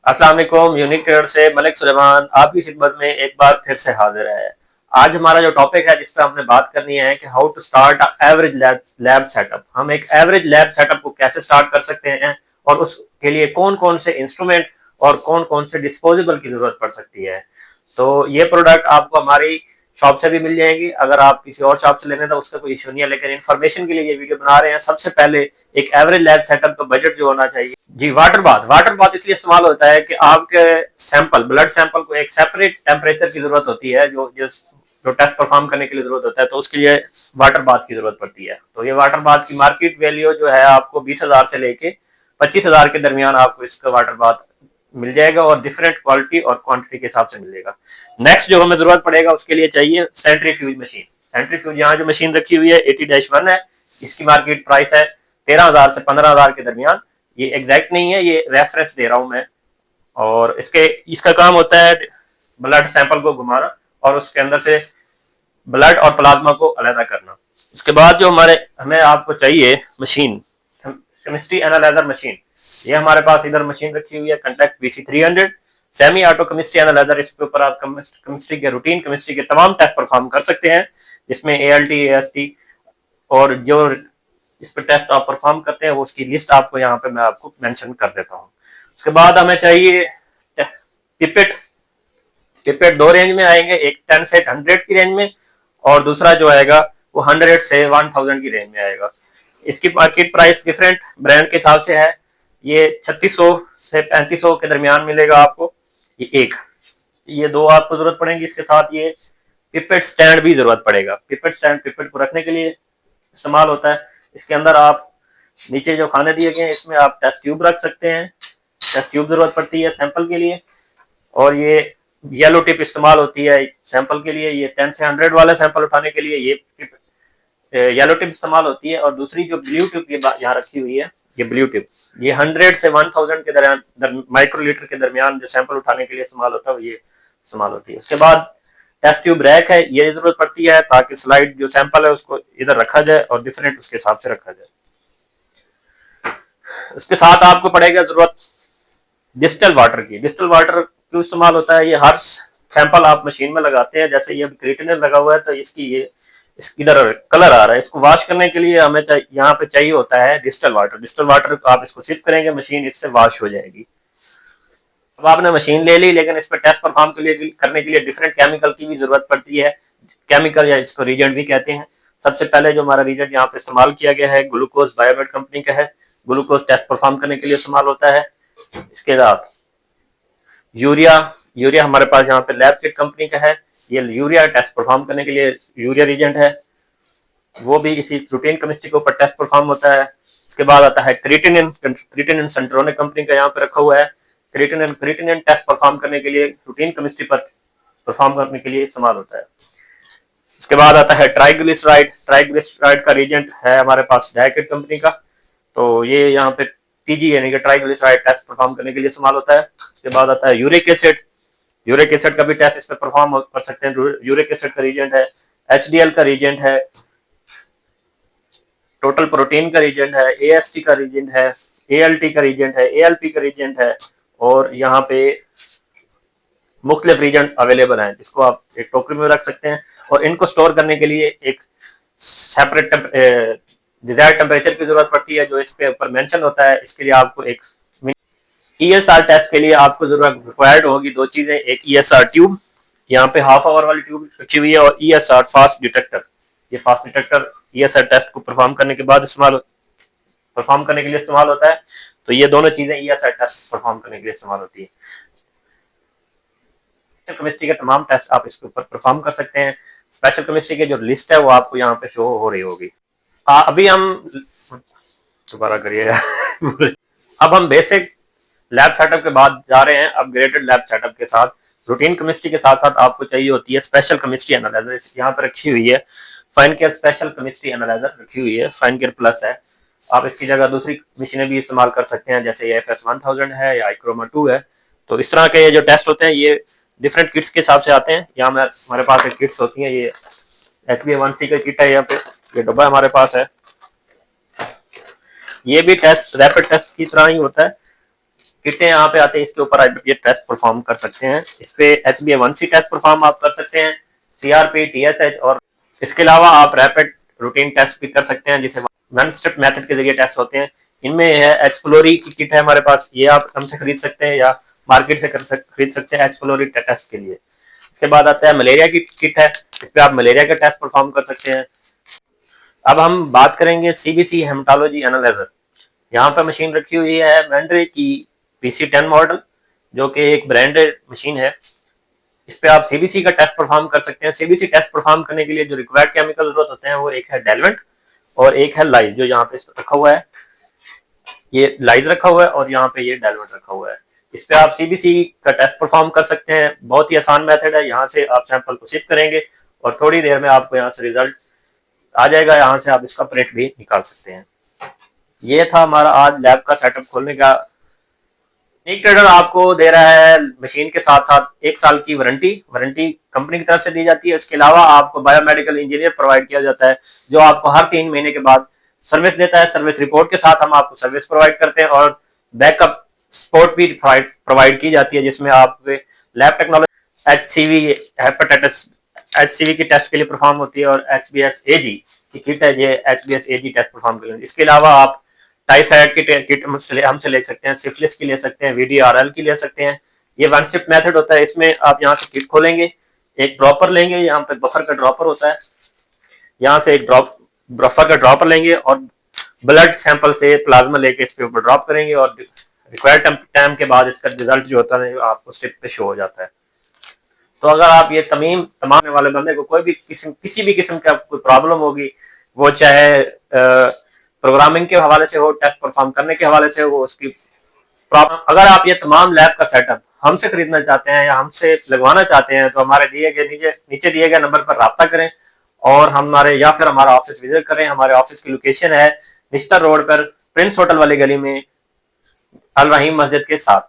अस्सलाम वालेकुम। Unique trader से मलिक सुलेमान आपकी खिदमत में एक बार फिर से हाजिर है। आज हमारा जो टॉपिक है जिस पर हमने बात करनी है कि how to start average lab setup. हम एक एवरेज लैब सेटअप को कैसे स्टार्ट कर सकते हैं और उसके लिए कौन कौन से इंस्ट्रूमेंट और कौन कौन से डिस्पोजेबल की जरूरत पड़ सकती है। तो ये प्रोडक्ट आपको हमारी शॉप से भी मिल जाएंगी। अगर आप किसी और शॉप से लेने तो उसका कोई इशू नहीं है, लेकिन इन्फॉर्मेशन के लिए ये वीडियो बना रहे हैं। सबसे पहले एक एवरेज लैब सेटअप का बजट जो होना चाहिए जी, वाटर बाथ इसलिए इस्तेमाल होता है कि आपके सैंपल ब्लड सैंपल को एक सेपरेट टेम्परेचर की जरूरत होती है जो टेस्ट परफॉर्म करने के लिए जरूरत होता है, तो उसके लिए वाटर बाथ की जरूरत पड़ती है। तो ये वाटर बाथ की मार्केट वैल्यू जो है आपको 20,000 से लेके 25,000 के दरमियान आपको इसका वाटर बाथ मिल जाएगा और डिफरेंट क्वालिटी और क्वांटिटी के हिसाब से मिलेगा। नेक्स्ट जो हमें जरूरत पड़ेगा उसके लिए चाहिए सेंट्रीफ्यूज मशीन। सेंट्रीफ्यूज यहाँ जो मशीन रखी हुई है 80-1 है। इसकी मार्केट प्राइस है 13,000 से 15,000 के दरमियान। ये एग्जैक्ट नहीं है, ये रेफरेंस दे रहा हूं मैं। और इसका काम होता है ब्लड सैंपल को घुमाना और उसके अंदर से ब्लड और प्लाज्मा को अलग करना। उसके बाद जो हमें आपको चाहिए मशीन, केमिस्ट्री एनालाइजर मशीन। ये हमारे पास इधर मशीन रखी हुई है contact VC300 semi auto chemistry analyser. इसके ऊपर आप केमिस्ट्री के रूटीन केमिस्ट्री के तमाम टेस्ट परफॉर्म कर सकते हैं, जिसमें ALT AST और जो इस पर टेस्ट आप परफॉर्म करते हैं वो उसकी लिस्ट आपको यहाँ पे मैं आपको मेंशन कर देता हूँ। उसके बाद हमें चाहिए पिपेट। पिपेट दो रेंज में आएंगे, एक 10 से 100 की रेंज में और दूसरा जो आएगा वो 100 से 1000 की रेंज में आएगा। इसकी मार्केट प्राइस डिफरेंट ब्रांड के हिसाब से है। ये 3600 से 3500 के दरमियान मिलेगा आपको। ये दो आपको जरूरत पड़ेगी। इसके साथ ये पिपेट स्टैंड भी जरूरत पड़ेगा। पिपेट स्टैंड पिपेट को रखने के लिए इस्तेमाल होता है। इसके अंदर आप नीचे जो खाने दिए गए हैं इसमें आप टेस्ट ट्यूब रख सकते हैं। टेस्ट ट्यूब जरूरत पड़ती है सैंपल के लिए। और ये येलो टिप इस्तेमाल होती है सैंपल के लिए। ये 10 से 100 वाले सैंपल उठाने के लिए ये येलो टिप इस्तेमाल होती है। और दूसरी जो ब्लू टिप यहाँ रखी हुई है, ये ब्लू टिप, ये 100 से 1000 के दरमियान माइक्रोलीटर के दरमियान जो सैंपल उठाने के लिए इस्तेमाल होता है ये इस्तेमाल होती है। उसके बाद टेस्ट ट्यूब रैक है, ये जरूरत पड़ती है ताकि स्लाइड जो सैंपल है उसको इधर रखा जाए और डिफरेंट उसके हिसाब से रखा जाए। उसके साथ आपको पड़ेगा जरूरत डिस्टल वाटर की। डिस्टल वाटर क्यों इस्तेमाल होता है, ये हर सैंपल आप मशीन में लगाते हैं। जैसे ये क्रिएटिनिन लगा हुआ है तो इसकी इधर कलर आ रहा है, इसको वॉश करने के लिए हमें यहाँ पे चाहिए होता है डिस्टल वाटर। डिस्टल वाटर आप इसको सिप करेंगे मशीन इससे वॉश हो जाएगी। अब आपने मशीन ले ली, लेकिन इस पर टेस्ट परफॉर्म करने के लिए डिफरेंट केमिकल की भी जरूरत पड़ती है। केमिकल या इसको रीजेंट भी कहते हैं। सबसे पहले जो हमारा रीजेंट यहाँ पे इस्तेमाल किया गया है ग्लूकोज बायोमेड कंपनी का है। ग्लूकोज टेस्ट परफॉर्म करने के लिए इस्तेमाल होता है। इसके साथ यूरिया यूरिया हमारे पास यहाँ पे लैब किट कंपनी का है। ये यूरिया टेस्ट परफॉर्म करने के लिए यूरिया रीजेंट है, वो भी इसी रूटीन केमिस्ट्री के ऊपर टेस्ट परफॉर्म होता है। इसके बाद आता है क्रिएटिनिन सेंट्रोनिक कंपनी का यहाँ पे रखा हुआ है। क्रिएटिनिन टेस्ट परफॉर्म करने के लिए रूटीन केमिस्ट्री पर परफॉर्म करने के लिए इस्तेमाल होता है। इसके बाद आता है ट्राइग्लिसराइड का रीजेंट है हमारे पास डायकेट कंपनी का। तो ये यहाँ पे TG यानी कि ट्राइग्लिसराइड टेस्ट परफॉर्म करने के लिए इस्तेमाल होता है। उसके बाद आता है यूरिक एसिड। यूरिक एसिड का भी टेस्ट इस पर परफॉर्म कर सकते हैं। यूरिक एसिड का रीजेंट है, HDL का रीजेंट है, टोटल प्रोटीन का रीजेंट है, AST का रीजेंट है, ALT का रीजेंट है, ALP का रीजेंट है। और यहाँ पे मुख्तलिफ रीजेंट अवेलेबल हैं जिसको आप एक टोकरी में रख सकते हैं। और इनको स्टोर करने के लिए एक सेपरेट डिजायर्ड टेम्परेचर की जरूरत पड़ती है जो इस पे ऊपर मेंशन होता है। इसके लिए आपको एक ESR टेस्ट के लिए आपको जरूरत रिक्वायर्ड होगी दो चीजें, एक ESR ट्यूब, यहाँ पे हाफ आवर वाली ट्यूब रखी हुई है, और ESR फास्ट डिटेक्टर। ये फास्ट डिटेक्टर ESR टेस्ट को परफॉर्म करने के लिए इस्तेमाल होता है। तो ये दोनों चीजें ESR टेस्ट परफॉर्म करने के लिए इस्तेमाल होती है। केमिस्ट्री के तमाम टेस्ट आप इसके ऊपर परफॉर्म कर सकते हैं। स्पेशल केमिस्ट्री की जो लिस्ट है वो आपको यहाँ पे शो हो रही होगी। अभी हम दोबारा करिएगा अब हम बेसिक लैब सेटअप के बाद जा रहे हैं अपग्रेडेड लैब सेटअप के साथ। रूटीन केमिस्ट्री के साथ साथ आपको चाहिए होती है स्पेशल केमिस्ट्री एनालाइजर। यहाँ पे रखी हुई है fine care special chemistry analyser रखी हुई है, फाइन केयर प्लस है। आप इसकी जगह दूसरी मशीनें भी इस्तेमाल कर सकते हैं, जैसे FS1000 है या iChroma 2 है। तो इस तरह के ये जो टेस्ट होते हैं ये डिफरेंट किट्स के हिसाब से आते हैं। यहाँ हमारे पास एक किट्स होती हैं, ये HbA1c का किट है। यहाँ पे ये डब्बा हमारे पास है। ये भी टेस्ट रैपिड टेस्ट की तरह ही होता है। किटें यहाँ पे आते हैं, इसके ऊपर आप ये टेस्ट परफॉर्म कर सकते हैं। इस पे HbA1c टेस्ट परफॉर्म आप कर सकते हैं, CRP, TSH, और इसके अलावा आप रैपिड रूटीन टेस्ट भी कर सकते हैं, जिसे वन स्टेप मेथड के जरिए टेस्ट होते हैं। इनमें है एक्सप्लोरी की किट है हमारे पास, ये आप हमसे खरीद सकते हैं या मार्केट से खरीद सकते हैं एक्सप्लोरी टेस्ट के लिए। इसके बाद आता है मलेरिया की किट है, इस पे आप मलेरिया का टेस्ट परफॉर्म कर सकते हैं। अब हम बात करेंगे CBC हेमेटोलॉजी एनालाइजर। यहाँ पर मशीन रखी हुई है मैंड्रे की PC10 मॉडल, जो कि एक ब्रांडेड मशीन है। इस पे आप CBC का टेस्ट परफॉर्म कर सकते हैं। CBC टेस्ट परफॉर्म करने के लिए जो रिक्वायर्ड केमिकल जरूरत होते हैं वो एक है डेलवेंट और एक है लाइज, जो यहाँ पे रखा हुआ है। ये लाइज रखा हुआ है और यहाँ पे ये डेलवेंट रखा हुआ है। इस पे आप CBC का टेस्ट परफॉर्म कर सकते हैं। बहुत ही आसान मेथड है। यहाँ से आप सैंपल को शिप करेंगे और थोड़ी देर में आपको यहाँ से रिजल्ट आ जाएगा। यहाँ से आप इसका प्रिंट भी निकाल सकते हैं। ये था हमारा आज लैब का सेटअप खोलने का। यूनिक ट्रेडर आपको दे रहा है मशीन के साथ साथ 1 साल की वारंटी कंपनी की तरफ से दी जाती है। इसके अलावा आपको बायोमेडिकल इंजीनियर प्रोवाइड किया जाता है, जो आपको हर 3 महीने के बाद सर्विस देता है। सर्विस रिपोर्ट के साथ हम आपको सर्विस प्रोवाइड करते हैं और बैकअप सपोर्ट भी प्रोवाइड की जाती है, जिसमें आप lab technology HCV hepatitis HCV की टेस्ट के लिए परफॉर्म होती है और HBsAg की किट है, ये HBsAg टेस्ट परफॉर्म कर लेंगे। इसके अलावा आप टाइफाइड की किट हमसे ले सकते हैं, सिफिलिस की ले सकते हैं, VDRL की ले सकते हैं। ये वन स्टेप मेथड होता है। इसमें आप यहाँ से किट खोलेंगे, एक ड्रॉपर लेंगे, यहाँ पे बफर का ड्रॉपर होता है, यहाँ से एक बफर का ड्रॉपर लेंगे और ब्लड सैंपल से प्लाज्मा लेके इसके ऊपर ड्रॉप करेंगे और रिक्वायर्ड टाइम के बाद इसका रिजल्ट जो होता है आपको स्ट्रिप पे शो हो जाता है। तो अगर आप ये तमाम वाले बंदे को कोई भी किसी भी किस्म का कोई प्रॉब्लम होगी, वो चाहे प्रोग्रामिंग के हवाले से हो, टेस्ट परफॉर्म करने के हवाले से हो, उसकी प्रॉब्लम, अगर आप ये तमाम लैब का सेटअप हमसे खरीदना चाहते हैं या हमसे लगवाना चाहते हैं, तो हमारे नीचे दिए गए नंबर पर राब्ता करें और हमारा ऑफिस विजिट करें। हमारे ऑफिस की लोकेशन है निस्टर रोड पर, प्रिंस होटल वाली गली में, अल रहीम मस्जिद के साथ।